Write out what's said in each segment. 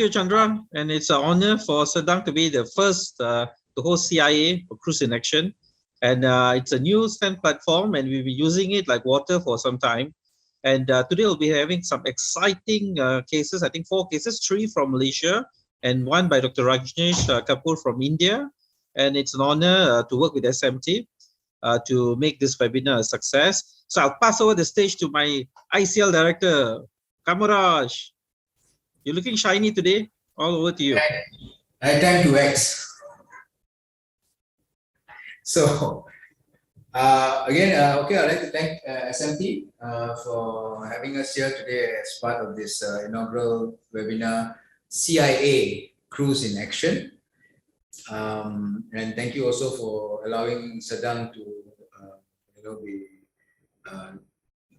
you, Chandra. And it's an honor for Sedang to be the first to host CIA for Cruz In Action. And it's a new STENT platform, and we'll be using it like water for some time. And today we'll be having some exciting cases. I think 4 cases, 3 from Malaysia and 1 by Dr. Rajneesh Kapoor from India. And it's an honor to work with SMT to make this webinar a success. So I'll pass over the stage to my ICL director, Kamaraj. You're looking shiny today. All over to you. I tend to X. So again, okay, I'd like to thank SMT for having us here today as part of this inaugural webinar, CIA Cruz In Action. And thank you also for allowing Sedang to be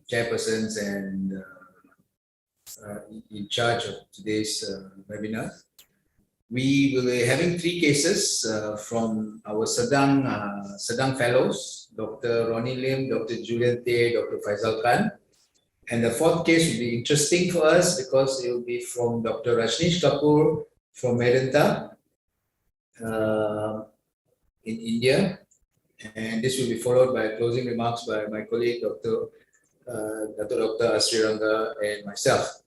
chairpersons and in charge of today's webinar. We will be having 3 cases from our Sedang Fellows, Dr. Ronnie Lim, Dr. Julian Tay, Dr. Faisal Khan. And the 4th case will be interesting for us because it will be from Dr. Rajneesh Kapoor from Medanta in India. And this will be followed by closing remarks by my colleague, Dr. Asri Ranga and myself.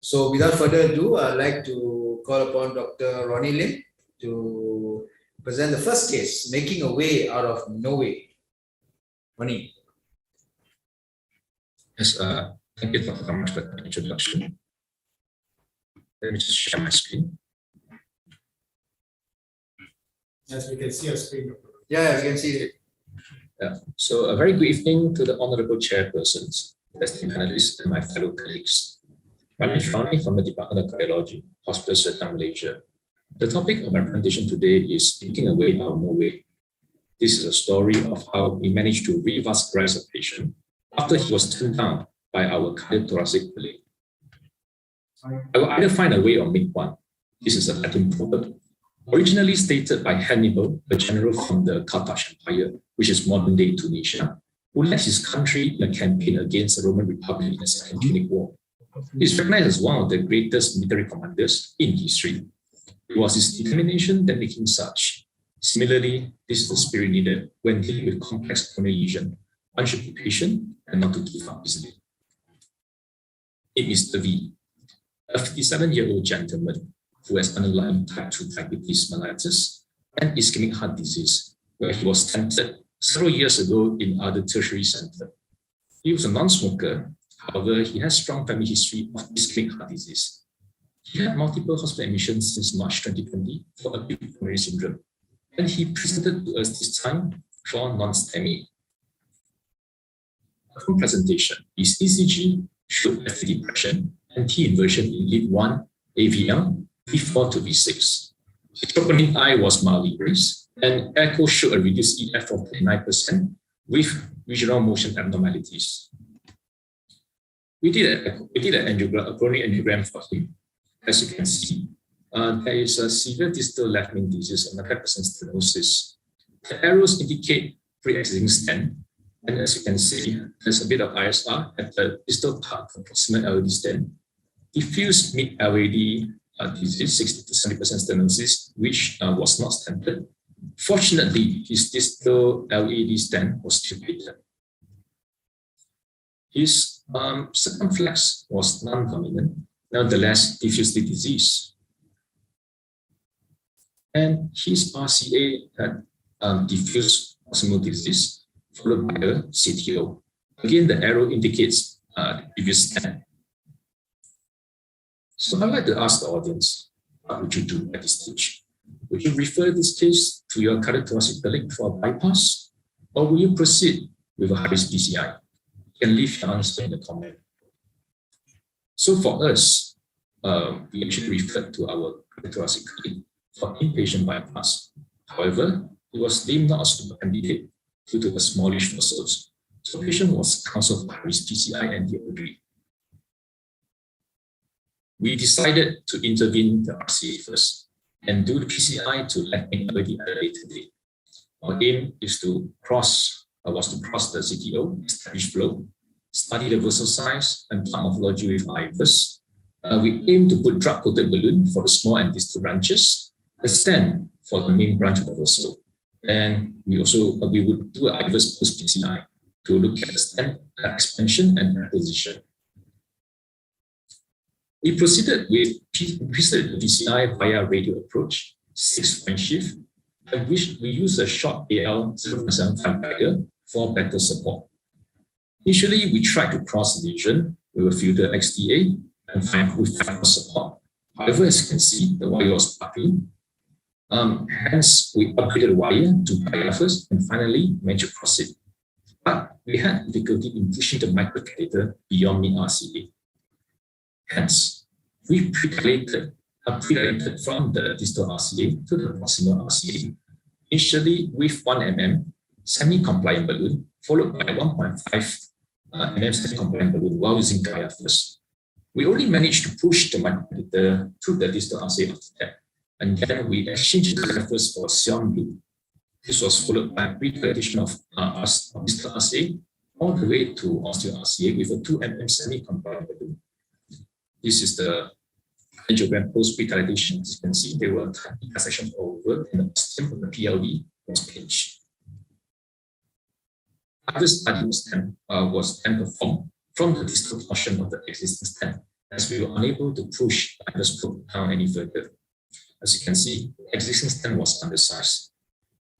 So without further ado, I'd like to call upon Dr. Ronnie Lim to present the first case, making a way out of no way. Ronnie. Yes, thank you very much for the introduction. Let me just share my screen. Yes, we can see your screen. Yeah, we can see it. Yeah. So a very good evening to the honorable chairpersons, esteemed panelists, and my fellow colleagues. My name is Ronnie from the Department of Cardiology, Hospital Sedang, Malaysia. The topic of my presentation today is making a way out of no way. This is a story of how we managed to revascularize a patient after he was turned down by our cardiothoracic colleague. I will either find a way or make one. This is a Latin proverb, originally stated by Hannibal, a general from the Carthage Empire, which is modern-day Tunisia, who led his country in a campaign against the Roman Republic in the Second Punic War. He is recognized as one of the greatest military commanders in history. It was his determination that made him such. Similarly, this is the spirit needed when dealing with complex coronary lesion. One should be patient and not to give up easily. It is Mr. V, a 57-year-old gentleman who has underlying type 2 diabetes mellitus and ischemic heart disease, where he was stented several years ago in other tertiary center. He was a non-smoker. However, he has strong family history of ischemic heart disease. He had multiple hospital admissions since March 2020 for acute coronary syndrome, and he presented to us this time for non-STEMI. Upon presentation, his ECG showed FT depression and T inversion in lead 1 AVL, V4 to V6. His troponin I was mildly raised, and echo showed a reduced EF of 39% with regional motion abnormalities. We did an angiogram, a coronary angiogram for him. As you can see, there is a severe distal left main disease and a 5% stenosis. The arrows indicate pre-existing stent, and as you can see, there's a bit of ISR at the distal part of proximal LAD stent. Diffuse mid-LAD disease, 60 to 70% stenosis, which was not stented. Fortunately, his distal LAD stent was tubated. His circumflex was non-dominant, nonetheless diffusely diseased. And his RCA had diffuse proximal disease, followed by a CTO. Again, the arrow indicates the previous stent. So I'd like to ask the audience, what would you do at this stage? Would you refer this case to your cardiothoracic colleague for a bypass, or will you proceed with a high-risk PCI? You can leave your answer in the comment. So for us, we actually referred to our cardiothoracic colleague for inpatient bypass. However, he was deemed not a suitable candidate due to the smallish vessels. So the patient was counseled for high-risk PCI and he agreed. We decided to intervene the RCA first and do the PCI to left main LAD at a later date. Our aim is to cross the CTO, establish flow, study the vessel size and plant morphology with IVUS, We aim to put drug-coated balloon for the small and distal branches, the STENT for the main branch of the vessel. And we would do an IVUS post-PCI to look at the STENT expansion and acquisition. We proceeded with PCI via radial approach, 6-point shift, in which we use a short AL 0.75 guider for better support. Initially, we tried to cross the lesion with a filter XTA and find support. However, as you can see, the wire was buckling. Hence, we upgraded the wire to diaphragm and finally managed to cross it. But we had difficulty in pushing the microcatheter beyond mid-RCA. Hence, we pre-dilated from the distal RCA to the proximal RCA, initially with 1 mm semi-compliant balloon, followed by 1.5 mm semi-compliant balloon while using Gaia first. We only managed to push the microcatheter to the distal RCA after that, and then we exchanged the Gaia first for Sion Blue. This was followed by pre-dilatation of distal RCA all the way to osteo RCA with a 2 mm semi-compliant balloon. This is the angiogram post pre-dilatation. As you can see, there were dissections over and the stem of the PLV was pinched. Other study was then performed from the distal portion of the existing stent, as we were unable to push the endoscope down any further. As you can see, the existing stent was undersized,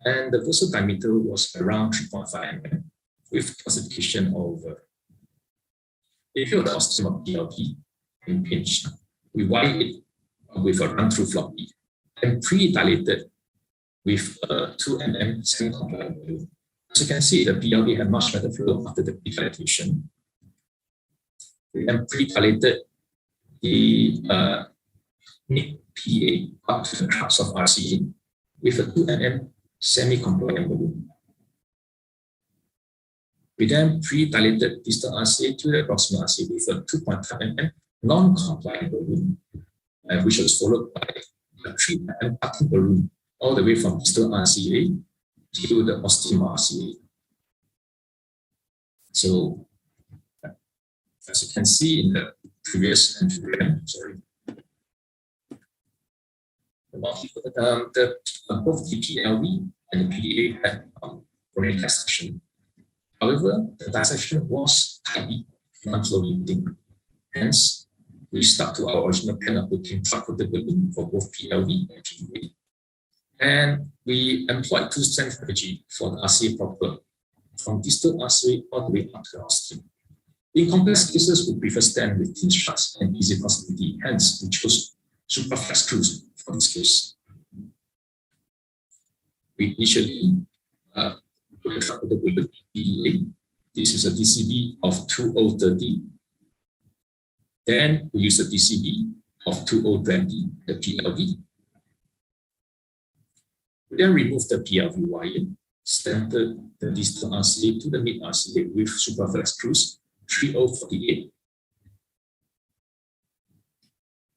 and the vessel diameter was around 3.5 mm with calcification over. If you have the ostium of PLV impinged, we wired it with a run-through floppy and pre-dilated with a 2 mm semi-compliant balloon. As you can see, the PLV had much better flow after the pre-dilatation. We then pre-dilated the mid-PA up to the crux of RCA with a 2 mm semi-compliant balloon. We then pre-dilated distal RCA to the proximal RCA with a 2.5 mm non-compliant balloon, which was followed by a 3 mm cutting balloon all the way from distal RCA to the ostium RCA. So, as you can see in the previous angiogram, both the PLV and the PDA had coronary dissection. However, the dissection was tightly non-flow limiting. Hence, we stuck to our original plan of putting drug-coated balloon for both PLV and PDA. And we employed two-stent strategy for the RCA proper, from distal RCA all the way up to the ostium. In complex cases, we prefer stent with thin struts and easy crossability. Hence, we chose supraflex Cruz for this case. We initially put the drug-coated balloon PDA. This is a DCB of 2030. Then we use a DCB of 2020, the PLV. We then remove the PLV wire, stented the distal RCA to the mid RCA with supraflex Cruz 3048.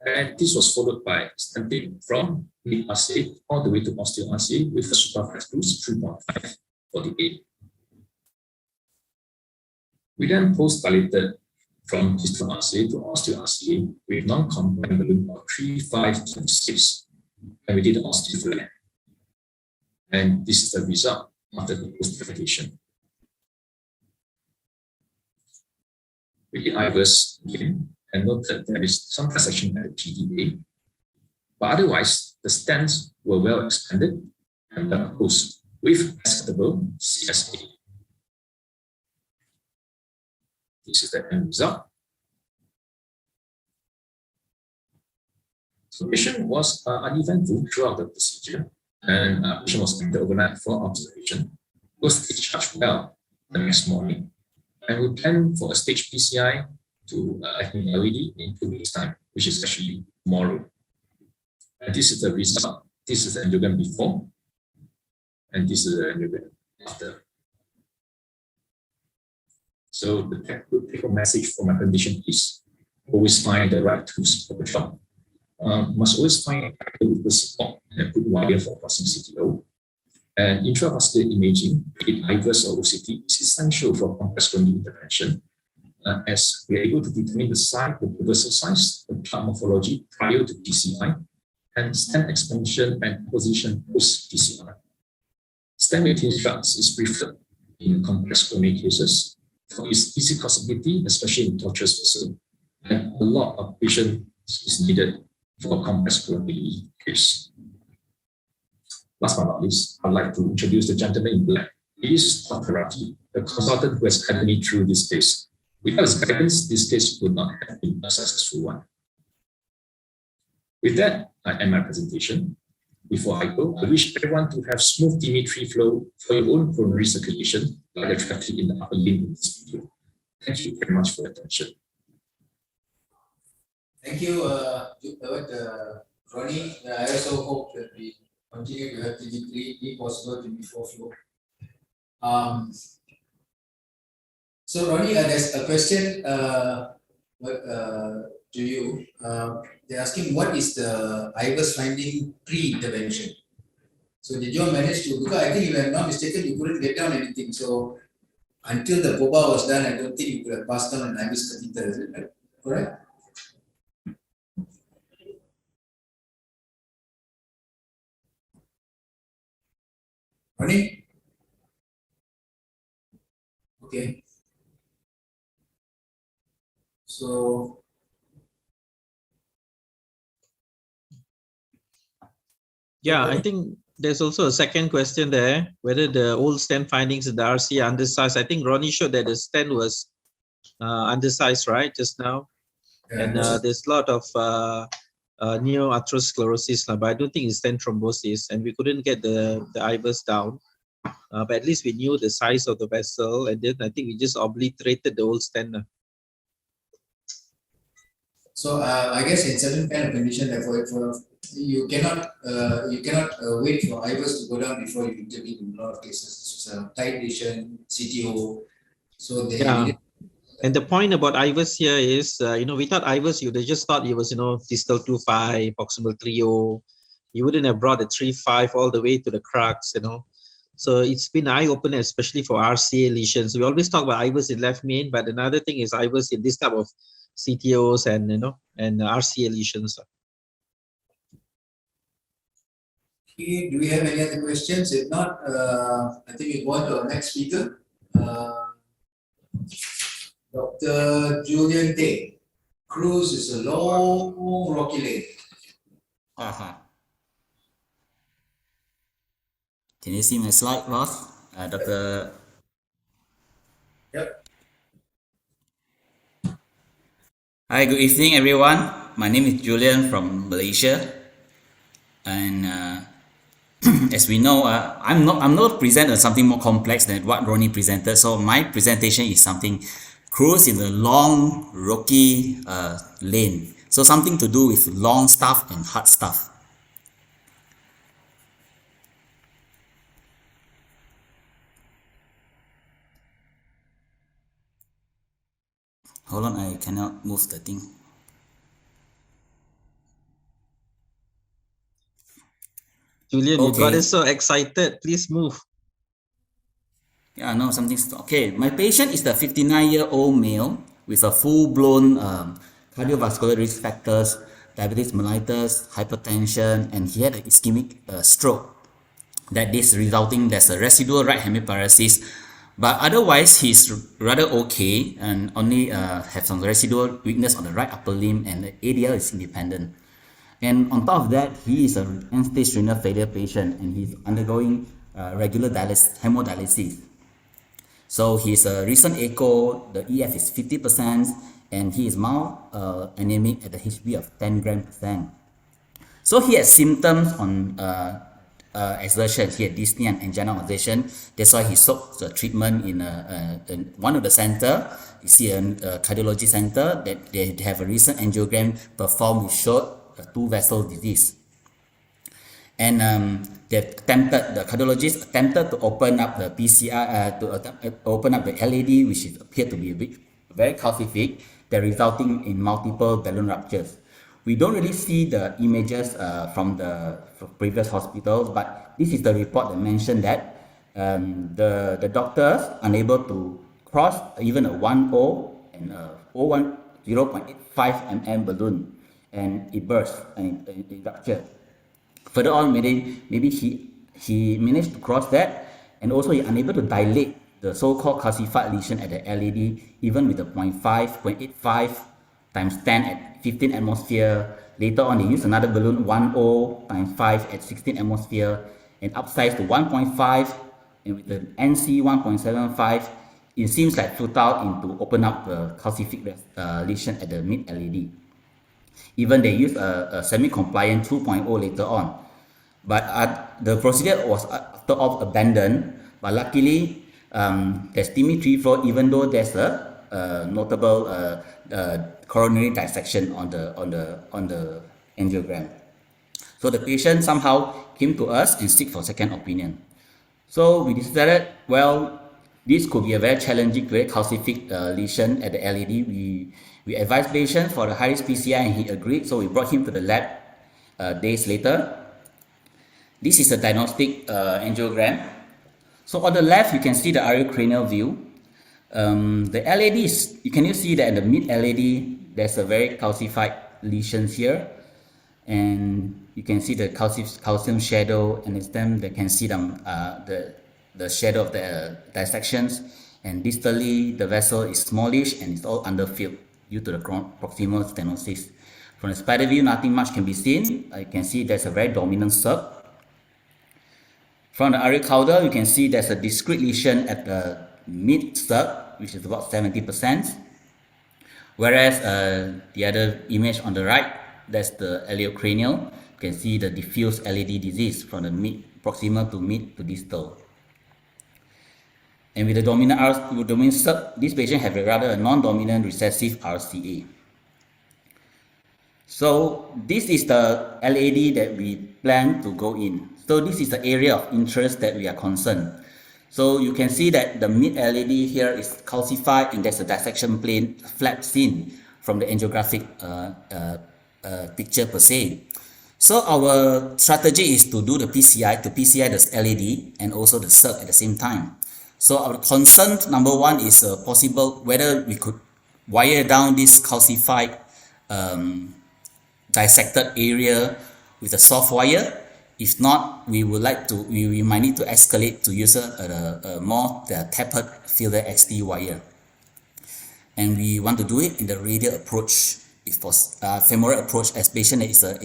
And this was followed by stenting from mid RCA all the way to osteo RCA with a supraflex Cruz 3.548. We then post-dilated from distal RCA to osteo RCA with non-compliant balloon of 3526, and we did the osteo flare. And this is the result after the post-dilatation. We did IVUS again and note that there is some dissection at the PDA, but otherwise the stents were well expanded and closed with acceptable CSA. This is the end result. So patient was uneventful throughout the procedure, and patient was admitted overnight for observation. Was discharged well the next morning, and we plan for a stage PCI to admit LED in 2 weeks' time, which is actually tomorrow. And this is the result. This is the angiogram before, and this is the angiogram after. So the take-home message for my condition is always find the right tools for the job. Must always find the support and put wire for crossing CTO. And intravascular imaging, be it IVUS or OCT, is essential for complex coronary intervention. as we're able to determine the size, the vessel size, the clot morphology prior to PCI, and stent expansion and position post PCI. Stent within struts is preferred in complex coronary cases for its easy possibility, especially in tortuous vessel, and a lot of patience is needed for a complex coronary case. Last but not least, I'd like to introduce the gentleman in black. He is Dr. Rafi, the consultant who has guided me through this case. Without his guidance, this case would not have been a successful one. With that, I end my presentation. Before I go, I wish everyone to have smooth TIMI free flow for your own coronary circulation, like the traffic in the upper limb in this video. Thank you very much for your attention. Thank you, Ronnie. I also hope that we continue to have TG3, if possible, TG4 flow. So Ronnie, there's a question to you. They're asking, what is the IVUS finding pre-intervention? So did you manage to, because I think if I'm not mistaken, you couldn't get down anything. So until the POBA was done, I don't think you could have passed down an IVUS catheter, is it right? Correct? Ronnie? Okay. So Yeah, I think there's also a second question there, whether the old stent findings in the RC are undersized. I think Ronnie showed that the stent was undersized, right, just now? And there's a lot of neoatherosclerosis, but I don't think it's stent thrombosis, and we couldn't get the IVUS down. But at least we knew the size of the vessel, and then I think we just obliterated the old stent. So I guess in certain kind of condition, therefore, you cannot wait for IVUS to go down before you intervene in a lot of cases. It's a tight lesion, CTO. So they needed. And the point about IVUS here is, without IVUS, you'd have just thought it was, distal 2.5, proximal 3.0. You wouldn't have brought the 3.5 all the way to the crux, So it's been eye-opening, especially for RCA lesions. We always talk about IVUS in left main, but another thing is IVUS in this type of CTOs and RCA lesions. Okay, do we have any other questions? If not, I think we go on to our next speaker, Dr. Julian Tay. Cruz is a long, rocky lane. Can you see my slide, boss? Dr. Yep. Hi, good evening, everyone. My name is Julian from Malaysia, and as we know, I'm not presenting something more complex than what Ronnie presented. So my presentation is something cruise in the long, rocky lane. So something to do with long stuff and hard stuff. Hold on, I cannot move the thing. Julian, you got us so excited. Please move. Yeah, no, something's okay. My patient is the 59-year-old male with a full-blown cardiovascular risk factors, diabetes mellitus, hypertension, and he had an ischemic stroke. That is resulting, there's a residual right hemiparesis, but otherwise he's rather okay and only have some residual weakness on the right upper limb, and the ADL is independent. And on top of that, he is an end-stage renal failure patient, and he's undergoing regular hemodialysis. So his recent echo, the EF is 50%, and he is mild anemic at a HB of 10 gram%. So he has symptoms on exertion. He had dyspnea and angina. That's why he sought the treatment in one of the center. You see a cardiology center that they have a recent angiogram performed which showed a two-vessel disease. And the cardiologist attempted to open up the PCI, open up the LAD, which appeared to be a bit very calcific, that resulting in multiple balloon ruptures. We don't really see the images from the previous hospitals, but this is the report that mentioned that the doctors unable to cross even a 1.0 and 0.85 mm balloon, and it burst and it ruptured. Further on, maybe he managed to cross that, and also he unable to dilate the so-called calcified lesion at the LED, even with the 0.85 times 10 at 15 atmosphere. Later on, they used another balloon 10 times 5 at 16 atmosphere and upsized to 1.5, and with the NC 1.75, it seems like futile to open up the calcific lesion at the mid LED. Even they used a semi-compliant 2.0 later on. But the procedure was after all abandoned. But luckily, there's TIMI 3-4, even though there's a notable coronary dissection on the angiogram. So the patient somehow came to us and seek for second opinion. So we decided, well, this could be a very challenging, very calcific lesion at the LED. We advised patient for the high-risk PCI and he agreed, so we brought him to the lab days later. This is a diagnostic angiogram. So on the left, you can see the areocranial view. The LADs, you can see that in the mid LED, there's a very calcified lesions here. And you can see the calcium shadow, and it's them that can see them, the shadow of the dissections. And distally, the vessel is smallish and it's all underfilled due to the proximal stenosis. From the spider view, nothing much can be seen. You can see there's a very dominant circ. From the areocauda, you can see there's a discrete lesion at the mid circ, which is about 70%. Whereas the other image on the right, that's the aleocranial. You can see the diffuse LED disease from the mid proximal to mid to distal. And with the dominant circ, this patient have a rather non-dominant recessive RCA. So this is the LAD that we plan to go in. So this is the area of interest that we are concerned. So you can see that the mid LAD here is calcified and there's a dissection plane flap seen from the angiographic picture per se. So our strategy is to do the PCI, to PCI the LAD and also the circ at the same time. So our concern number one is possible whether we could wire down this calcified dissected area with a soft wire. If not, we might need to escalate to use a more tapered fielder XT wire. And we want to do it in the radial approach, if possible, femoral approach, as patient is a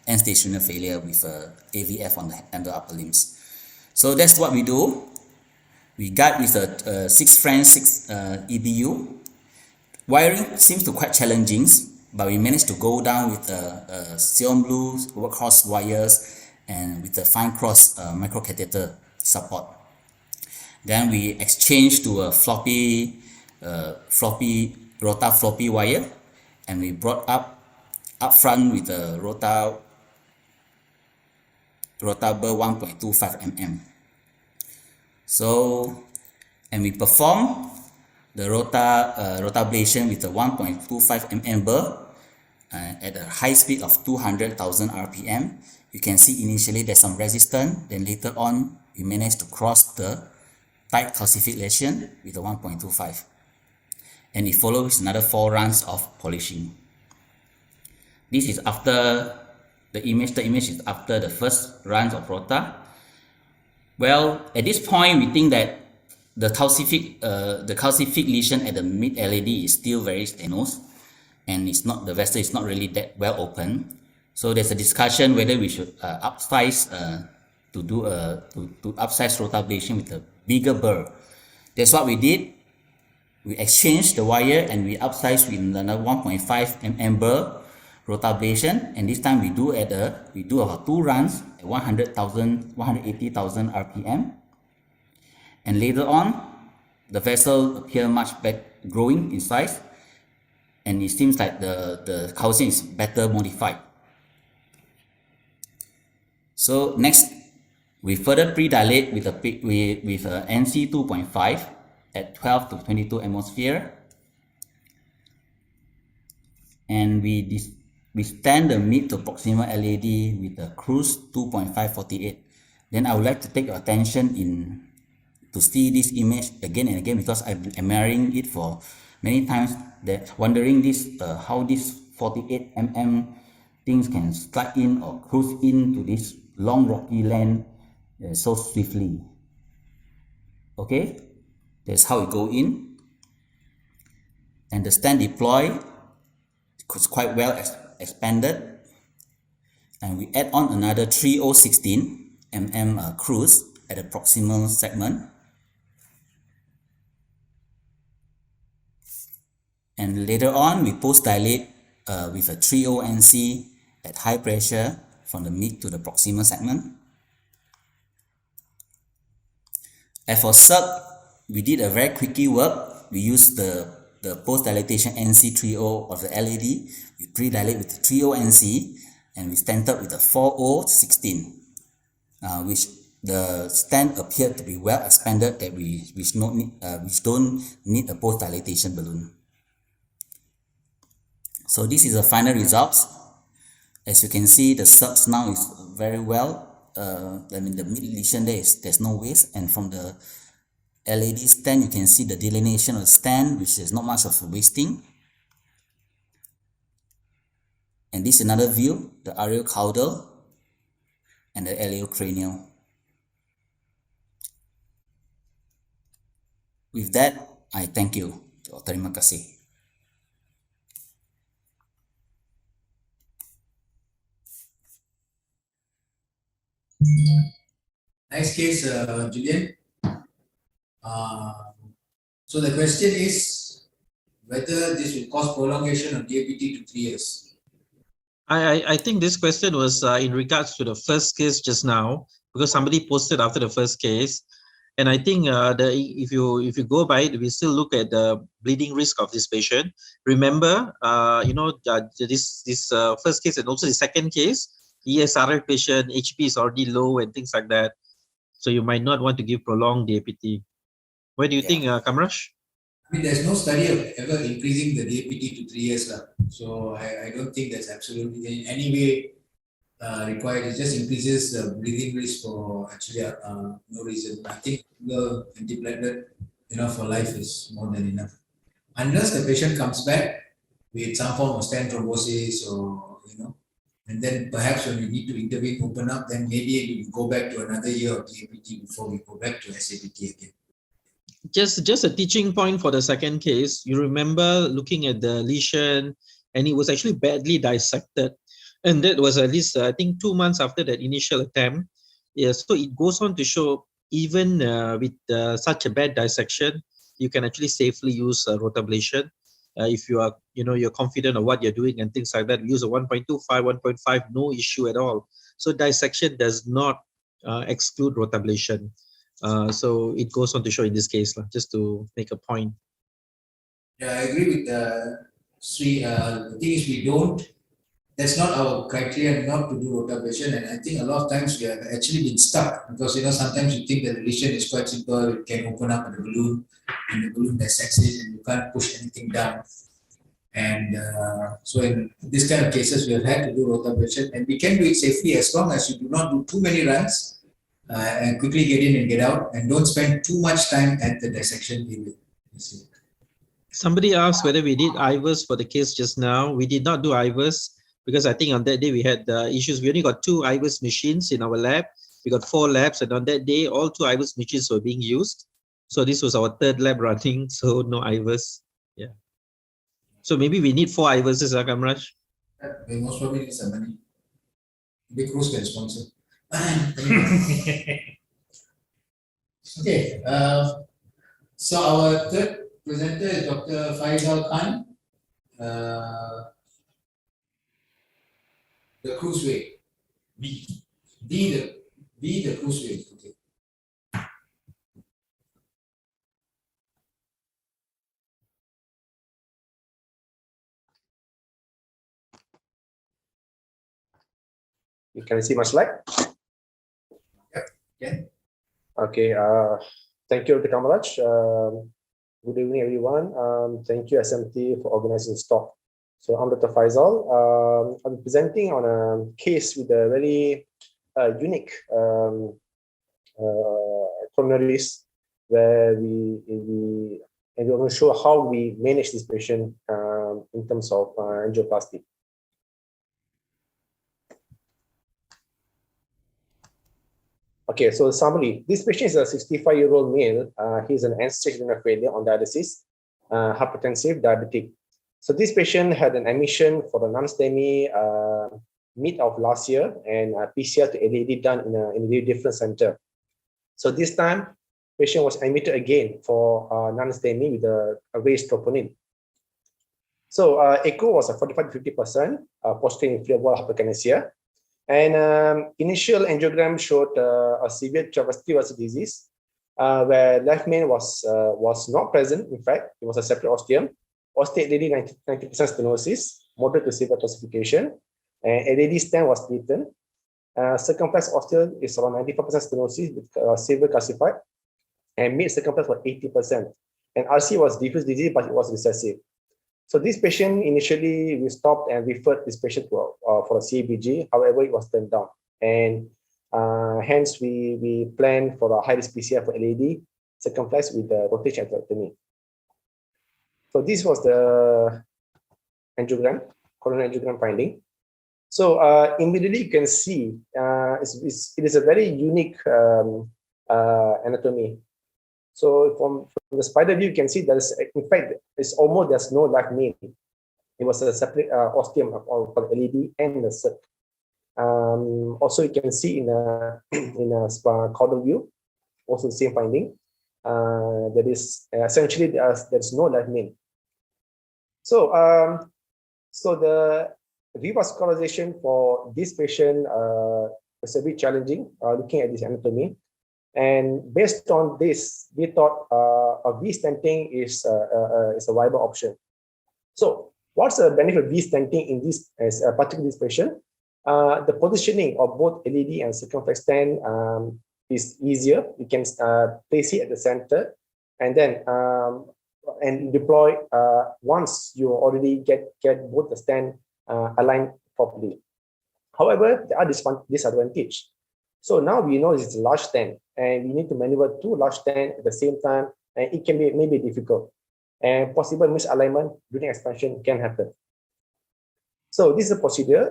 end stage renal failure with AVF on the upper limbs. So that's what we do. We guide with a 6 French 6 EBU. Wiring seems to quite challenging, but we managed to go down with Sion Blue workhorse wires and with the fine cross microcatheter support. Then we exchanged to a floppy rota floppy wire, and we brought up front with the rota bar 1.25 mm. So, and we perform the rota ablation with a 1.25 mm burr at a high speed of 200,000 RPM. You can see initially there's some resistance, then later on we managed to cross the tight calcific lesion with a 1.25. And it follows another 4 runs of polishing. This is after the image is after the first runs of rota. Well, at this point we think that the calcific lesion at the mid LAD is still very stenosed, and the vessel is not really that well open. So there's a discussion whether we should upsize to upsize rota ablation with a bigger burr. That's what we did. We exchanged the wire and we upsized with another 1.5 mm burr rota ablation, and this time we do about 2 runs at 180,000 RPM. And later on, the vessel appear much better growing in size, and it seems like the calcium is better modified. So next, we further pre-dilate with a NC 2.5 at 12 to 22 atmosphere, and we stand the mid to proximal LAD with a Cruz 2.548. Then I would like to take your attention to see this image again and again because I'm mirroring it for many times, that wondering this how this 48 mm things can slide in or cruise into this long rocky land so swiftly. Okay, that's how it go in, and the stand deploy is quite well expanded, and we add on another 3016 mm cruise at the proximal segment, and later on we post dilate with a 30 NC at high pressure from the mid to the proximal segment. As for sub, we did a very quickie work. We used the post dilatation NC30 of the LED. We pre-dilate with the 30 NC, and we stented with the 4016, which the stent appeared to be well expanded, that which don't need a post dilatation balloon. So this is the final results. As you can see, the subs now is very well. I mean, the mid lesion there's no waste, and from the LED stand you can see the delineation of the stand, which is not much of a wasting. And this is another view, the areocaudal and the iliocranial. With that, I thank you. Terima kasih. Nice case, Julian. So the question is whether this will cause prolongation of DAPT to 3 years. I think this question was in regards to the first case just now, because somebody posted after the first case, and I think if you go by it, we still look at the bleeding risk of this patient. Remember, this first case and also the second case, ESRF patient, HP is already low and things like that, so you might not want to give prolonged DAPT. What do you think, Kamrash? I mean, there's no study of ever increasing the DAPT to 3 years. So I don't think that's absolutely in any way required. It just increases the bleeding risk for actually no reason. I think the antiplatelet for life is more than enough. Unless the patient comes back with some form of stent thrombosis or, and then perhaps when we need to intervene, open up, then maybe we go back to another year of DAPT before we go back to SAPT again. Just a teaching point for the second case. You remember looking at the lesion, and it was actually badly dissected, and that was at least I think 2 months after that initial attempt. So it goes on to show even with such a bad dissection, you can actually safely use rotablation if you are you're confident of what you're doing and things like that. We use a 1.25, 1.5, no issue at all. So dissection does not exclude rotablation. So it goes on to show in this case, just to make a point. Yeah, I agree with Sri. The thing is, that's not our criteria not to do rotablation, and I think a lot of times we have actually been stuck because sometimes you think that the lesion is quite simple, it can open up the balloon and the balloon dissects it and you can't push anything down. And so in this kind of cases, we have had to do rotablation, and we can do it safely as long as you do not do too many runs. And quickly get in and get out, and don't spend too much time at the dissection area. Somebody asked whether we did IVUS for the case just now. We did not do IVUS because I think on that day we had issues. We only got 2 IVUS machines in our lab. We got 4 labs, and on that day, all 2 IVUS machines were being used. So this was our 3rd lab running, so no IVUS. Yeah. So maybe we need 4 IVUSes, Kamraj? We most probably need some money. Big Cruz can sponsor. Okay, so our third presenter is Dr. Faisal Khan, the Cruz Way. The Cruz Way. Okay. Can you see my slide? Yeah. Okay. Thank you, Dr. Kamaraj. Good evening, everyone. Thank you, SMT, for organizing this talk. So I'm Dr. Faisal. I'm presenting on a case with a very unique coronaries where we will show how we manage this patient in terms of angioplasty. Okay, so summary. This patient is a 65-year-old male. He's an end-stage renal failure on dialysis, hypertensive, diabetic. So this patient had an admission for the non-STEMI mid of last year, and PCR to LAD done in a very different center. So this time, patient was admitted again for non-STEMI with a raised troponin. So echo was a 45 to 50%, posterior inferior wall hyperkinesia. And initial angiogram showed a severe vascular disease, where left main was not present. In fact, it was a separate ostium. Ostiate LAD 90% stenosis, moderate to severe calcification, and LAD stent was beaten. Circumflex ostium is around 95% stenosis with severe calcified, and mid circumflex was 80%. And RC was diffuse disease, but it was recessive. So this patient, initially we stopped and referred this patient to for a CABG. However, it was turned down, and hence we planned for a high-risk PCR for LAD circumflex with the rotation atherectomy. So this was the angiogram, coronary angiogram finding. So immediately you can see it is a very unique anatomy. So from the spider view, you can see there's, in fact, there's no left main. It was a separate ostium for the LAD and the circ. Also, you can see in a caudal view, also the same finding. That is essentially there's no left main. So the revascularization for this patient was a bit challenging, looking at this anatomy. And based on this, we thought a V-stenting is a viable option. So what's the benefit of V-stenting in this, particularly this patient? The positioning of both LAD and circumflex stent is easier. You can place it at the center, and then and deploy once you already get both the stent aligned properly. However, there are disadvantages. So now we know it's a large stent, and we need to maneuver two large stents at the same time, and it can be maybe difficult, and possible misalignment during expansion can happen. So this is a procedure.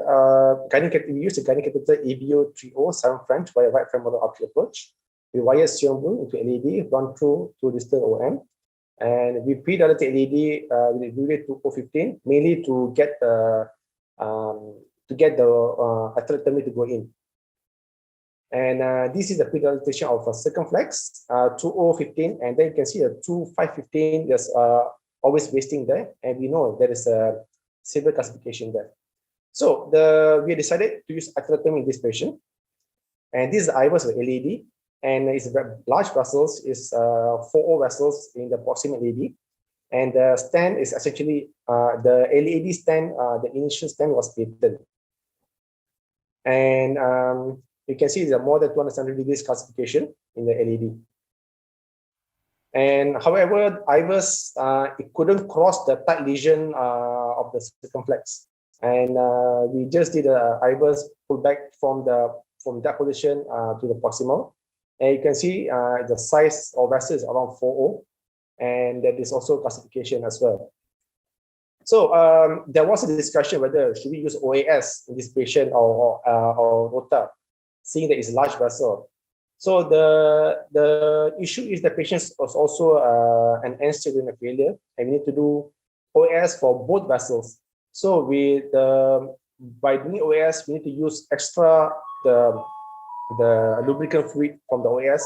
We use the guiding catheter EVO 307 French via right femoral artery approach. We wire serum balloon into LAD, run through to distal OM, and we pre-dilate LAD with UA to 015, mainly to get the atherectomy to go in. And this is the pre-dilatation of a circumflex 2015, and then you can see the 2515. There's always wasting there, and we know there is a severe calcification there. So we decided to use atherectomy in this patient, and this is the IVUS of LAD, and it's large vessels, is 4O vessels in the proximal LAD, and the stent is essentially the LAD stent. The initial stent was patent, and you can see there's more than 270 degrees calcification in the LAD. And however, IVUS, it couldn't cross the tight lesion of the circumflex. And we just did a IVUS pull back from that position to the proximal. And you can see the size of vessel is around 4O. And that is also calcification as well. So there was a discussion whether should we use OAS in this patient or ROTA, seeing that it's a large vessel. So the issue is the patient was also an end-stage renal failure, and we need to do OAS for both vessels. So by doing OAS, we need to use extra the lubricant fluid from the OAS,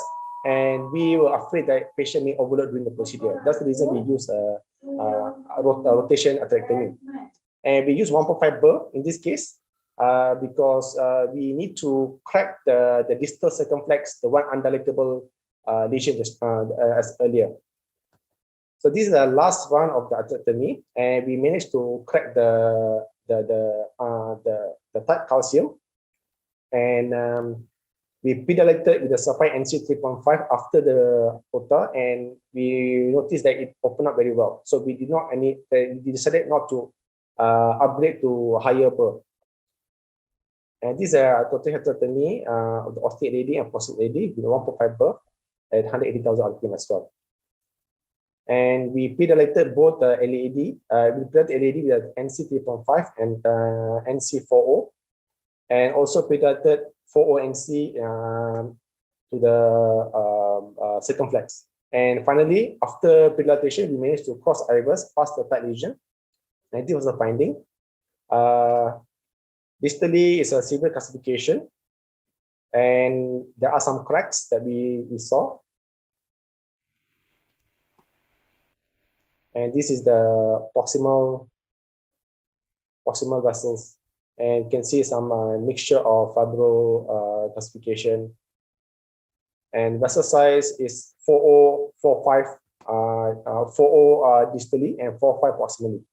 and we were afraid that patient may overload during the procedure. That's the reason we use a rotation atherectomy, and we use 1.5 burr in this case. Because we need to crack the distal circumflex, the one undilatable lesion as earlier. So this is the last run of the atherectomy, and we managed to crack the tight calcium, and we pre-dilated with the sulfide NC 3.5 after the quota, and we noticed that it opened up very well. So we did not we decided not to upgrade to higher burr. And this is a total atherectomy of the ostiate LAD and proximal LAD with 1.5 burr. at 180,000 RPM as well. And we pre-dilated both LAD. We pre-dilated LAD with NC 3.5 and NC 4.0, and also pre-dilated 4.0 NC to the circumflex. And finally, after pre-dilatation, we managed to cross iris past the tight lesion. And this was the finding. Distally is a severe calcification, and there are some cracks that we saw. And this is the proximal vessels, and you can see some mixture of fibro calcification. And vessel size is 4.0, 4.5, 4.0 distally and 4.5 proximally.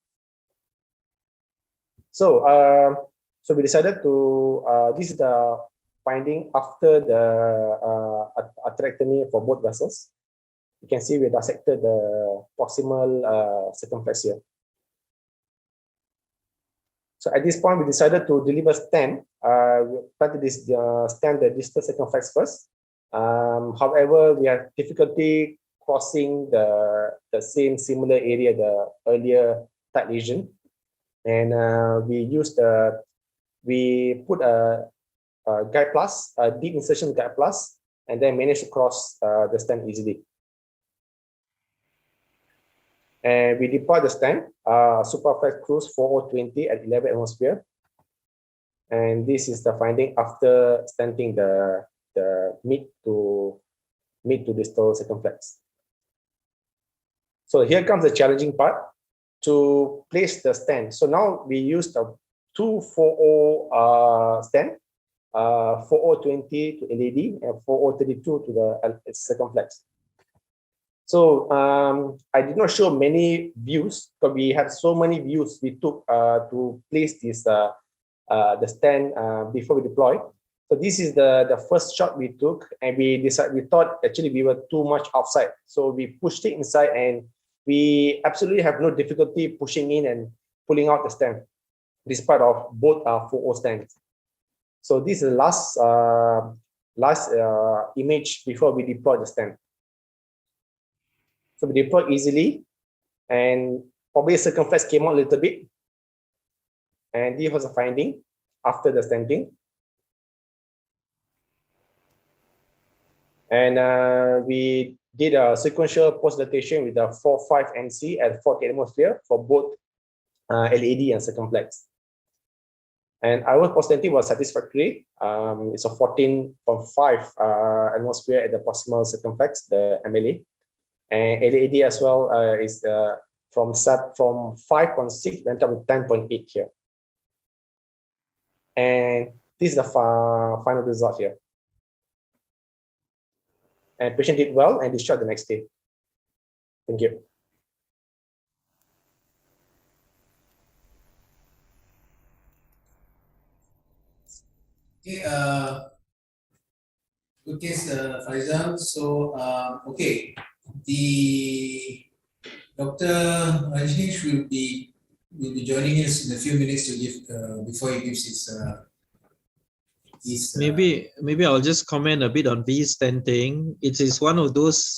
So, so we decided to, this is the finding after the atherectomy for both vessels. You can see we dissected the proximal circumflex here. So at this point, we decided to deliver stent. We plan to stent the distal circumflex first. However, we have difficulty crossing the same similar area, the earlier tight lesion. And we put a guide plus, a deep insertion guide plus, and then managed to cross the stent easily. And we deployed the stent, Superflex Cruz 4020 at 11 atmosphere. And this is the finding after stenting the mid to distal circumflex. So here comes the challenging part, to place the stent. So now we used a 240 stent, 4020 to LAD and 4032 to the circumflex. So I did not show many views, but we had so many views we took to place this the stent before we deployed. So this is the first shot we took, and we thought actually we were too much outside. So we pushed it inside, and we absolutely have no difficulty pushing in and pulling out the stent, despite of both 4.0 stents. So this is the last image before we deploy the stent. So we deployed easily, and probably circumflex came out a little bit. And this was a finding after the stenting. And we did a sequential post-dilatation with a 4.5 NC at 40 atmosphere for both LAD and circumflex. And our post-stenting was satisfactory. It's a 14.5 atmosphere at the proximal circumflex, the MLA. And LAD as well is from 5.6 went up to 10.8 here. And this is the final result here. And patient did well and discharged the next day. Thank you. Okay, good case, Faizal. So, okay, the Dr. Rajneesh will be joining us in a few minutes to give before he gives his. Maybe I'll just comment a bit on V-stenting. It is one of those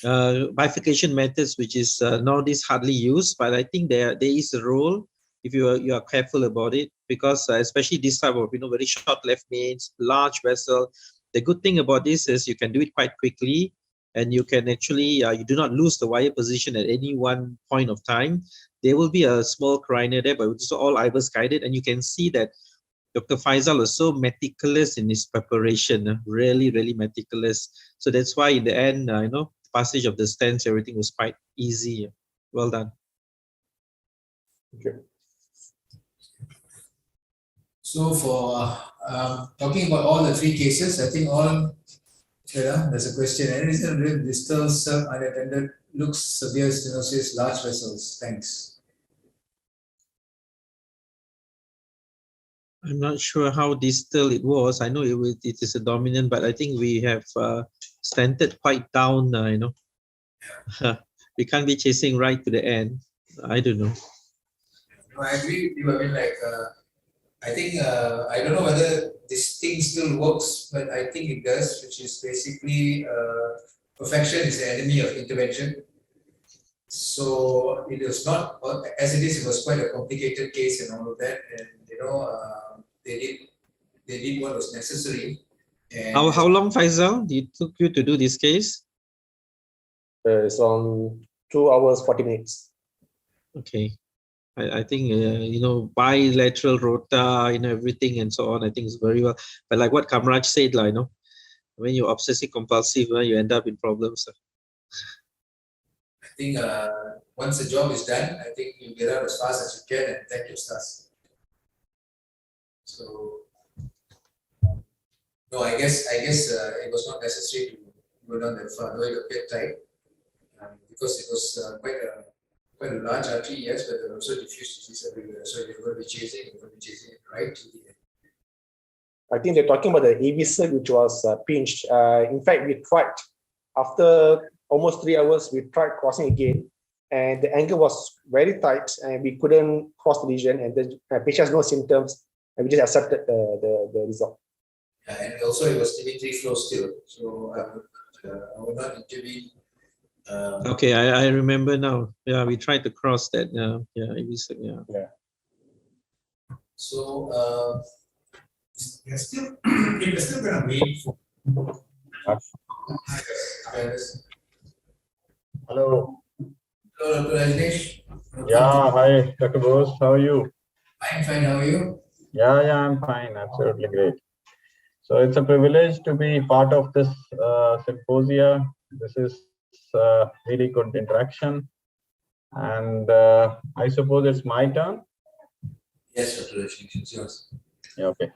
bifurcation methods which is nowadays hardly used, but I think there is a role if you are careful about it, because especially this type of very short left mains, large vessel. The good thing about this is you can do it quite quickly, and you can actually you do not lose the wire position at any one point of time. There will be a small carina there, but it's all IVUS guided, and you can see that Dr. Faizal was so meticulous in his preparation, really, really meticulous. So that's why in the end, passage of the stents, everything was quite easy. Well done. Okay. So for talking about all the three cases, I think all, there's a question. Any reason with distal sub unattended looks severe stenosis, large vessels? Thanks. I'm not sure how distal it was. I know it is a dominant, but I think we have stented quite down. We can't be chasing right to the end. I don't know. No, I agree with you. I mean, like, I think I don't know whether this thing still works, but I think it does, which is basically perfection is the enemy of intervention. So it was not, as it is, it was quite a complicated case and all of that, and they did what was necessary. And How long, Faisal, it took you to do this case? It's on 2 hours 40 minutes. Okay. I think, bilateral rota, everything and so on, I think it's very well. But like what Kamraj said, when you're obsessive compulsive, you end up in problems. I think once the job is done, I think you get out as fast as you can and thank your stars. So, no, I guess it was not necessary to go down that far, though it appeared tight, because it was quite a large artery, yes, but there also diffuse disease everywhere. So you're going to be chasing it right to the end. I think they're talking about the AV cell, which was pinched. In fact, we tried after almost 3 hours, we tried crossing again, and the angle was very tight, and we couldn't cross the lesion, and the patient has no symptoms, and we just accepted the result. Yeah, and also it was Dimitri flow still, so I would not intervene. Okay, I remember now. Yeah, we tried to cross that. Yeah. So You're still, if you're still gonna wait for. Hello. Hello, Dr. Rajneesh. Yeah, hi, Dr. Bose. How are you? I'm fine. How are you? Yeah, I'm fine. Absolutely great. So it's a privilege to be part of this symposia. This is really good interaction. And I suppose it's my turn. Yes, Dr. Rajneesh, it's yours. Yeah, okay.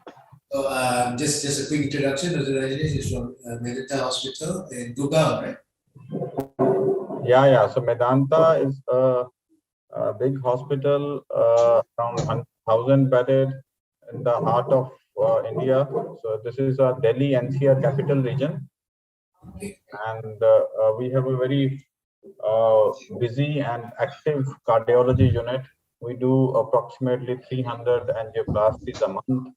So just a quick introduction. Dr. Rajneesh is from Medanta Hospital in Gurgaon, right? Yeah. So Medanta is a big hospital, around 1,000 bedded in the heart of India. So this is a Delhi NCR capital region, and we have a very busy and active cardiology unit. We do approximately 300 angioplasties a month,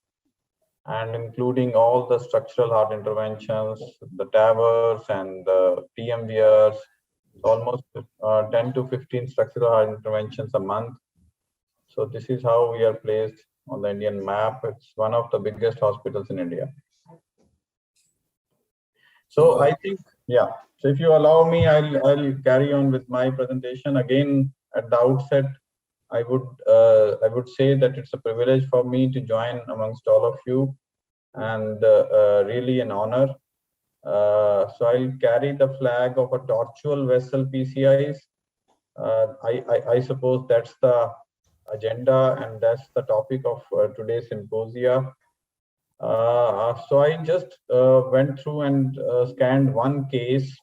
and including all the structural heart interventions, the TAVRs and the TMVRs, almost 10 to 15 structural heart interventions a month. So this is how we are placed on the Indian map. It's one of the biggest hospitals in India. So I think, yeah. So if you allow me, I'll carry on with my presentation. Again, at the outset, I would say that it's a privilege for me to join amongst all of you, and really an honor. So I'll carry the flag of a tortual vessel PCIs. I suppose that's the agenda, and that's the topic of today's symposia. So I just went through and scanned one case.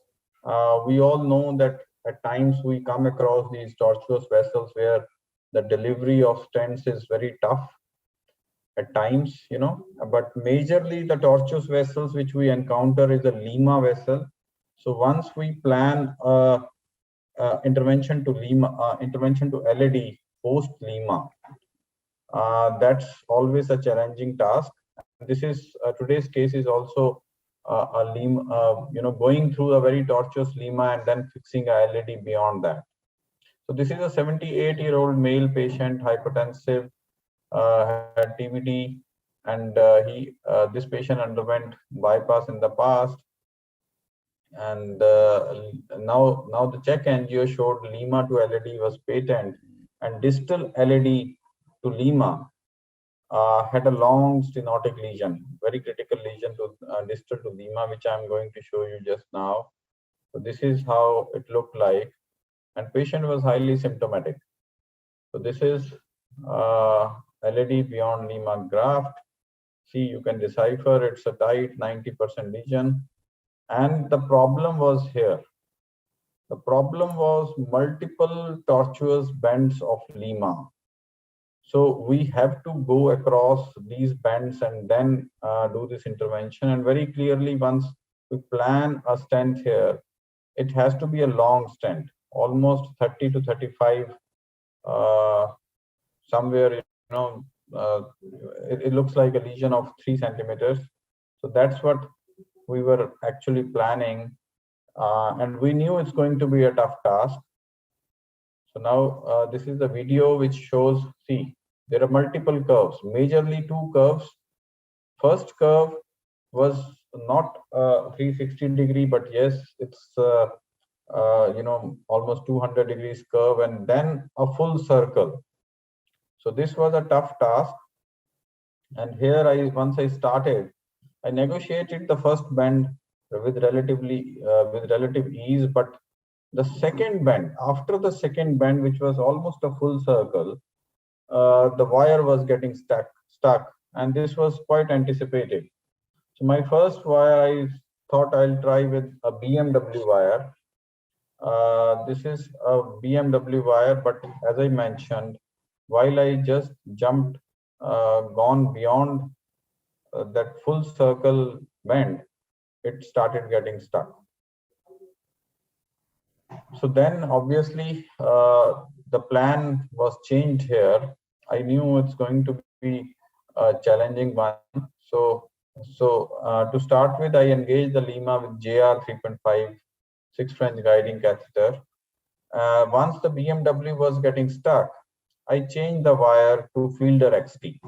We all know that at times we come across these tortuous vessels where the delivery of stents is very tough at times, but majorly the tortuous vessels which we encounter is a Lima vessel. So once we plan intervention to Lima, intervention to LAD post Lima, that's always a challenging task. This is today's case is also a Lima, going through a very tortuous Lima and then fixing a LAD beyond that. So this is a 78-year-old male patient, hypertensive, had TBD, and this patient underwent bypass in the past, and now the check angio showed Lima to LAD was patent, and distal LAD to Lima had a long stenotic lesion, very critical lesion to distal to Lima, which I'm going to show you just now. So this is how it looked like, and patient was highly symptomatic. So this is LAD beyond Lima graft. See, you can decipher it's a tight 90% lesion. And the problem was here. The problem was multiple tortuous bends of Lima. So we have to go across these bends and then do this intervention. And very clearly, once we plan a stent here, it has to be a long stent, almost 30 to 35, somewhere, it looks like a lesion of 3 centimeters. So that's what we were actually planning, and we knew it's going to be a tough task. So now this is the video which shows, see, there are multiple curves, majorly 2 curves. First curve was not 360-degree, but yes, it's almost 200 degrees curve, and then a full circle. So this was a tough task. And here once I started, I negotiated the first bend with relative ease, but the second bend, after the second bend, which was almost a full circle, the wire was getting stuck, and this was quite anticipated. So my first wire, I thought I'll try with a BMW wire. This is a BMW wire, but as I mentioned, while I just jumped, gone beyond that full circle bend, it started getting stuck. So then obviously the plan was changed here. I knew it's going to be a challenging one. So to start with, I engaged the Lima with JR 3.5 6 French guiding catheter. Once the BMW was getting stuck, I changed the wire to Fielder XT.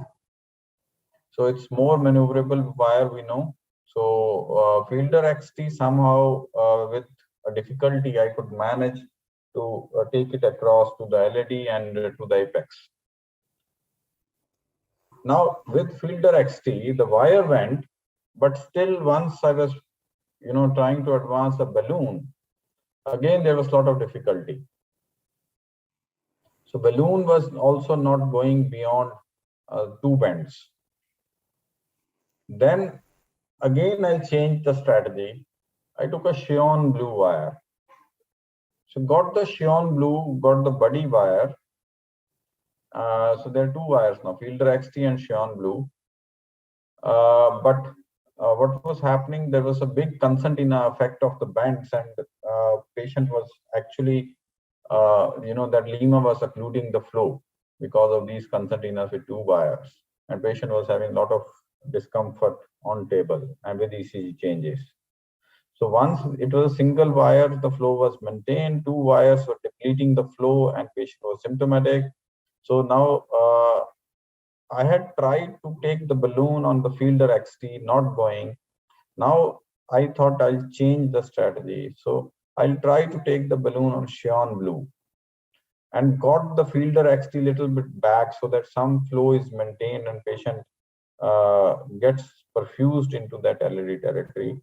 So it's more maneuverable wire, we know. So Fielder XT somehow with a difficulty I could manage to take it across to the LED and to the apex. Now with Fielder XT, the wire went, but still once I was trying to advance the balloon, again there was a lot of difficulty. So balloon was also not going beyond 2 bends. Then again I changed the strategy. I took a Xion blue wire. So got the Xion blue, got the buddy wire. So there are 2 wires now, Fielder XT and Xion blue. But what was happening, there was a big concertina effect of the bends, and patient was actually, that Lima was occluding the flow because of these concertinas with 2 wires. And patient was having a lot of discomfort on table and with ECG changes. So once it was a single wire, the flow was maintained. 2 wires were depleting the flow and patient was symptomatic. So now I had tried to take the balloon on the Fielder XT, not going. Now I thought I'll change the strategy. So I'll try to take the balloon on Xion blue, and got the Fielder XT little bit back so that some flow is maintained and patient gets perfused into that LED territory.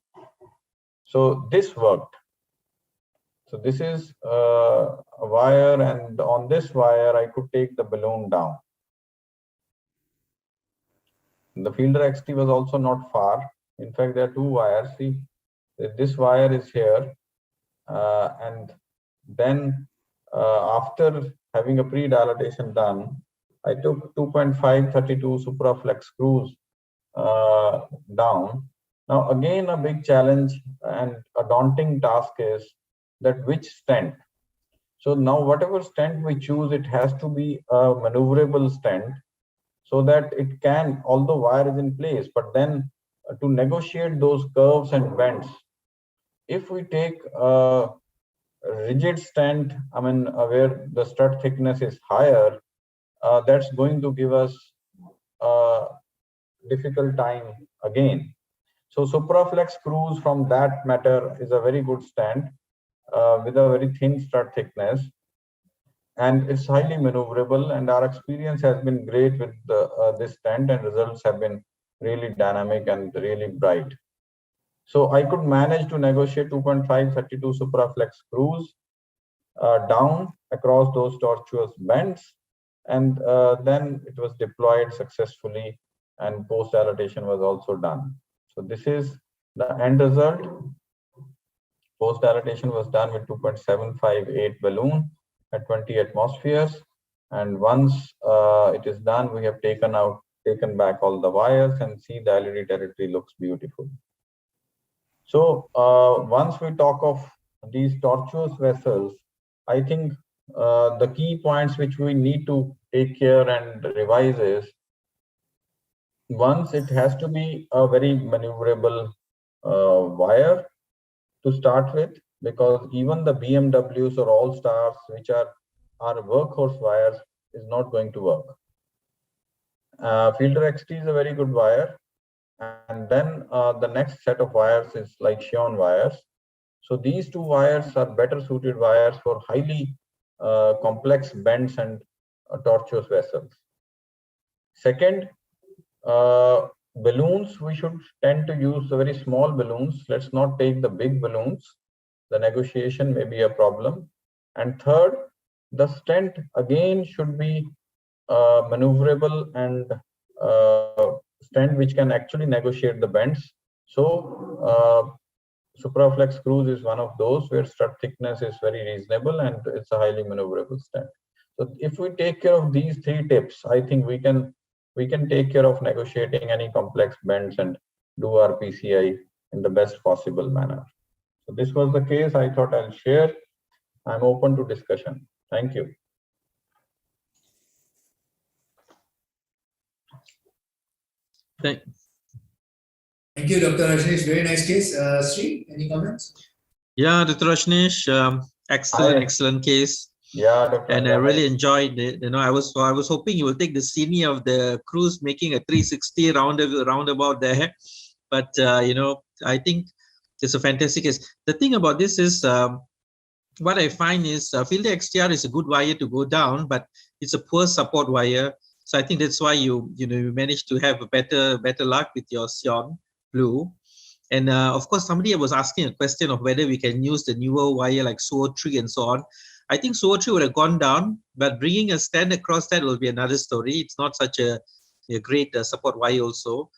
So this worked. So this is a wire, and on this wire I could take the balloon down. The Fielder XT was also not far. In fact, there are 2 wires. See, this wire is here, and then after having a pre-dilatation done, I took 2.532 supraflex screws down. Now again, a big challenge and a daunting task is that which stent. So now whatever stent we choose, it has to be a maneuverable stent, so that it can, although wire is in place, but then to negotiate those curves and bends. If we take a rigid stent, where the strut thickness is higher, that's going to give us a difficult time again. So supraflex screws from that matter is a very good stent with a very thin strut thickness, and it's highly maneuverable, and our experience has been great with this stent, and results have been really dynamic and really bright. So I could manage to negotiate 2.532 supraflex screws down across those tortuous bends, and then it was deployed successfully, and post-dilatation was also done. So this is the end result. Post-dilatation was done with 2.758 balloon at 20 atmospheres, and once it is done, we have taken back all the wires, and see the LED territory looks beautiful. So once we talk of these tortuous vessels, I think the key points which we need to take care and revise is once it has to be a very maneuverable wire to start with, because even the BMWs or All Stars, which are workhorse wires, is not going to work. Filter XT is a very good wire, and then the next set of wires is like Xion wires. So these two wires are better suited wires for highly complex bends and tortuous vessels. Second, balloons, we should tend to use the very small balloons. Let's not take the big balloons. The negotiation may be a problem. And third, the stent again should be maneuverable and stent which can actually negotiate the bends. So Supraflex Cruz is one of those where strut thickness is very reasonable and it's a highly maneuverable stent. So if we take care of these three tips, I think we can take care of negotiating any complex bends and do our PCI in the best possible manner. So this was the case. I thought I'll share. I'm open to discussion. Thank you. Thank you, Dr. Rajneesh. Very nice case. Sri, any comments? Yeah, Dr. Rajneesh, excellent case. Yeah, Dr. And I really enjoyed it. I was hoping you will take the scene of the cruise making a 360 roundabout there, but I think it's a fantastic case. The thing about this is, what I find is Filter XTR is a good wire to go down, but it's a poor support wire. So I think that's why you managed to have a better luck with your Xion Blue. And of course, somebody was asking a question of whether we can use the newer wire like SO3 and so on. I think SO3 would have gone down, but bringing a stand across that will be another story. It's not such a great support wire also.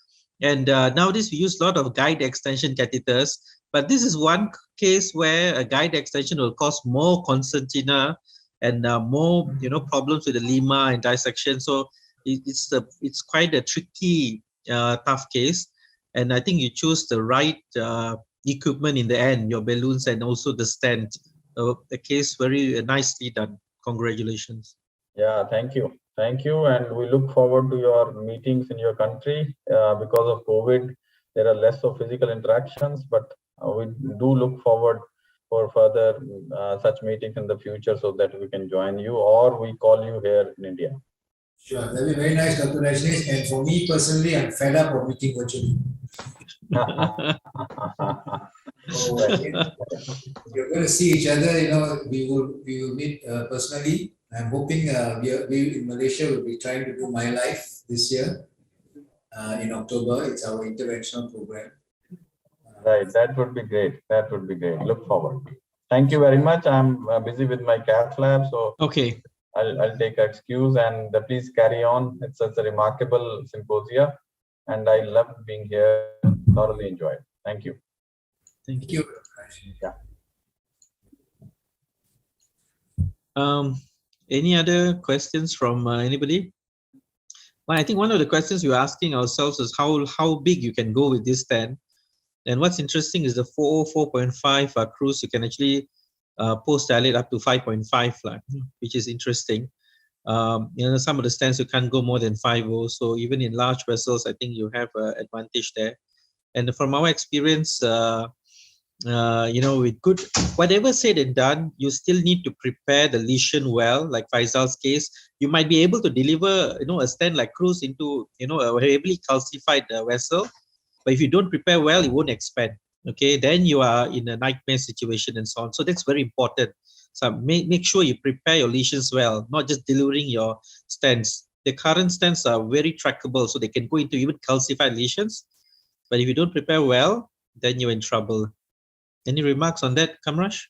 And nowadays we use a lot of guide extension catheters, but this is one case where a guide extension will cause more concertina and more problems with the lima and dissection. So it's quite a tricky, tough case. And I think you choose the right equipment in the end, your balloons and also the stent. The case very nicely done. Congratulations. Yeah, thank you. Thank you. And we look forward to your meetings in your country. Because of COVID, there are less of physical interactions, but we do look forward for further such meetings in the future so that we can join you or we call you here in India. Sure, that'll be very nice, Dr. Rajneesh. And for me personally, I'm fed up of meeting virtually. So, you're going to see each other. We will meet personally. I'm hoping we in Malaysia will be trying to do My Life this year in October. It's our interventional program. Right, that would be great. That would be great. Look forward. Thank you very much. I'm busy with my cath lab, so okay. I'll take an excuse and please carry on. It's such a remarkable symposia, and I love being here. Thoroughly enjoyed. Thank you. Thank you. Yeah. Any other questions from anybody? Well, I think one of the questions we're asking ourselves is how big you can go with this stent. And what's interesting is the 4.5 cruise, you can actually post dilate up to 5.5, which is interesting. Some of the stents you can't go more than 5.0. So even in large vessels, I think you have an advantage there. And from our experience, with good, whatever said and done, you still need to prepare the lesion well. Like Faisal's case, you might be able to deliver, a stent like Cruz into, a heavily calcified vessel. But if you don't prepare well, it won't expand. Okay, then you are in a nightmare situation and so on. So that's very important. So make sure you prepare your lesions well, not just delivering your stents. The current stents are very trackable, so they can go into even calcified lesions. But if you don't prepare well, then you're in trouble. Any remarks on that, Kamraj?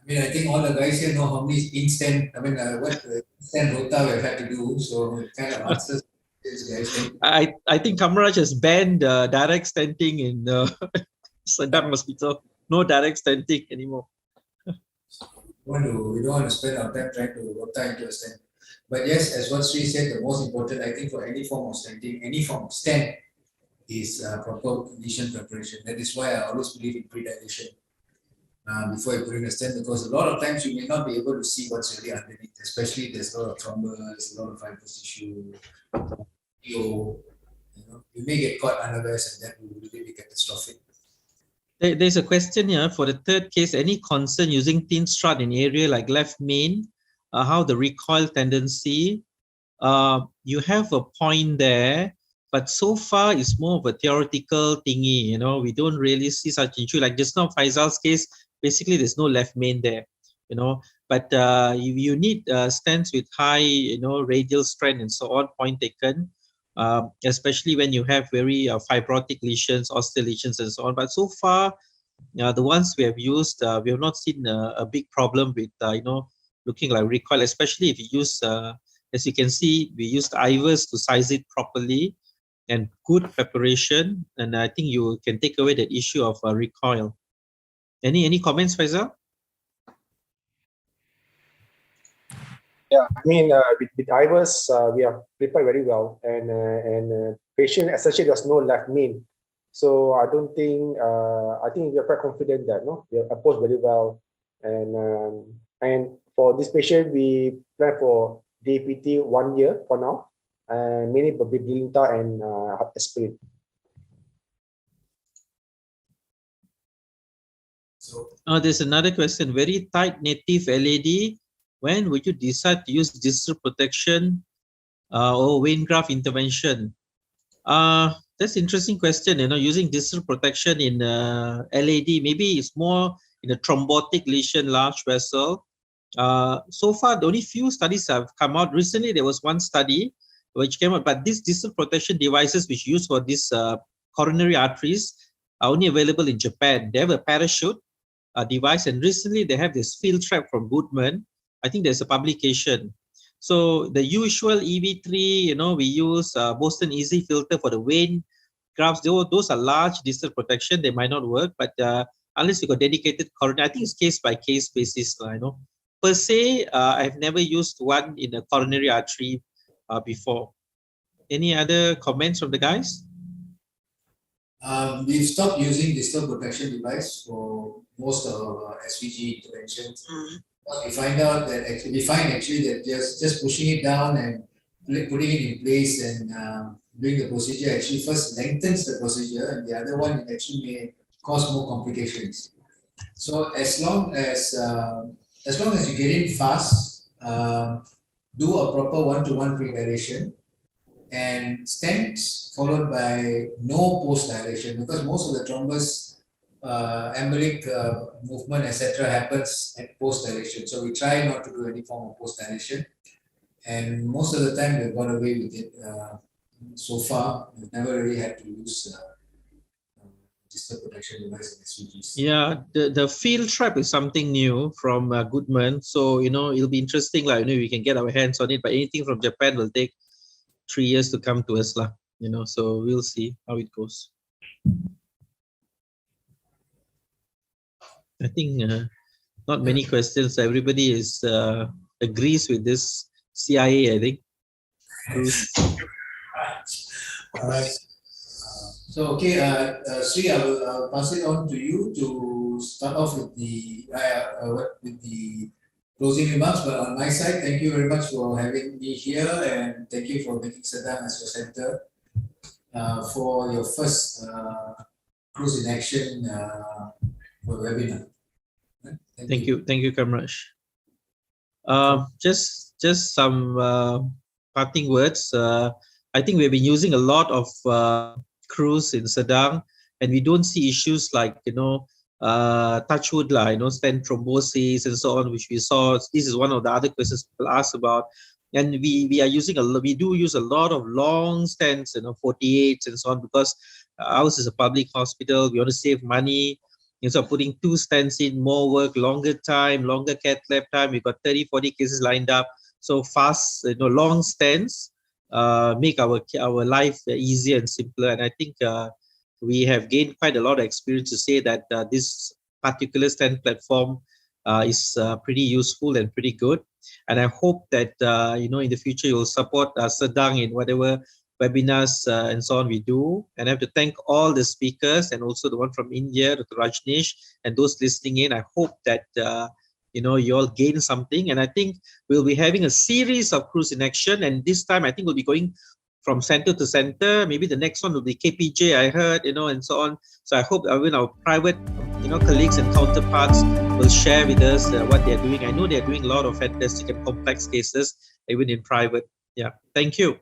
I think all the guys here know how many in-stent, what stent rota we've had to do. So it kind of answers this, guys. I think Kamraj has banned direct stenting in Sedang Hospital. No direct stenting anymore. We don't want to spend our time trying to rota into a stent. But yes, as what Sri said, the most important, I think, for any form of stenting, any form of stent, is proper lesion preparation. That is why I always believe in pre-dilation before you put in a stent, because a lot of times you may not be able to see what's really underneath, especially there's a lot of thrombus, a lot of fibrous tissue, You may get caught unawares, and that will really be catastrophic. There's a question here for the third case. Any concern using thin strut in area like left main? How the recoil tendency? You have a point there, but so far it's more of a theoretical thingy. We don't really see such issue. Like just now, Faisal's case, basically there's no left main there. But you need stents with high, radial strength and so on, point taken. Especially when you have very fibrotic lesions, osteal lesions, and so on. But so far, the ones we have used, we have not seen a big problem with, looking like recoil, especially if you use, as you can see, we used IVUS to size it properly and good preparation. And I think you can take away the issue of recoil. Any comments, Faisal? Yeah, I mean, with IVUS, we are prepared very well, and patient essentially there's no left main, so I don't think I think we are quite confident that we have approached very well, and for this patient we plan for DPT 1 year for now, and mainly Brilinta and aspirin. So There's another question. Very tight native LAD. When would you decide to use distal protection or vein graft intervention? That's an interesting question. Using distal protection in LAD, maybe it's more in a thrombotic lesion, large vessel. So far, the only few studies have come out. Recently, there was one study which came out, but these distal protection devices which used for these coronary arteries are only available in Japan. They have a parachute device, and recently they have this field trap from Goodman. I think there's a publication. So the usual EV3, we use Boston Easy filter for the vein grafts. Those are large distal protection. They might not work, but unless you got dedicated coronary, I think it's case by case basis. Per se, I've never used one in a coronary artery before. Any other comments from the guys? we've stopped using distal protection device for most of our SVG interventions. We find out that we find that just pushing it down and putting it in place and doing the procedure actually first lengthens the procedure, and the other one it actually may cause more complications. So as long as you get in fast, do a proper one-to-one pre-dilation and stents followed by no post-dilation, because most of the thrombus embolic movement, etc., happens at post-dilation. So we try not to do any form of post-dilation, and most of the time we've got away with it. So far, we've never really had to use distal protection device in SVGs. Yeah, the field trap is something new from Goodman. So it'll be interesting. We can get our hands on it, but anything from Japan will take 3 years to come to us, So we'll see how it goes. I think not many questions. Everybody is agrees with this CIA, I think. So okay, Sri, I'll pass it on to you to start off with the closing remarks. But on my side, thank you very much for having me here, and thank you for making Sedang as your center for your first Cruz In Action webinar. Thank you, Kamraj. Just some parting words. I think we've been using a lot of Cruz in Sedang, and we don't see issues like touch wood, stent thrombosis and so on, which we saw. This is one of the other questions people ask about. And we do use a lot of long stents, 48s and so on, because ours is a public hospital. We want to save money. Instead of putting 2 stents in, more work, longer time, longer cath lab time. We've got 30, 40 cases lined up. So fast, long stents make our life easier and simpler. And I think we have gained quite a lot of experience to say that this particular stent platform is pretty useful and pretty good. And I hope that in the future you'll support Sedang in whatever webinars and so on we do. And I have to thank all the speakers and also the one from India, Dr. Rajneesh, and those listening in. I hope that you all gain something. And I think we'll be having a series of Cruz In Action, and this time I think we'll be going from center to center. Maybe the next one will be KPJ, I heard, and so on. So I hope even our private, colleagues and counterparts will share with us what they're doing. I know they're doing a lot of fantastic and complex cases, even in private. Yeah, thank you.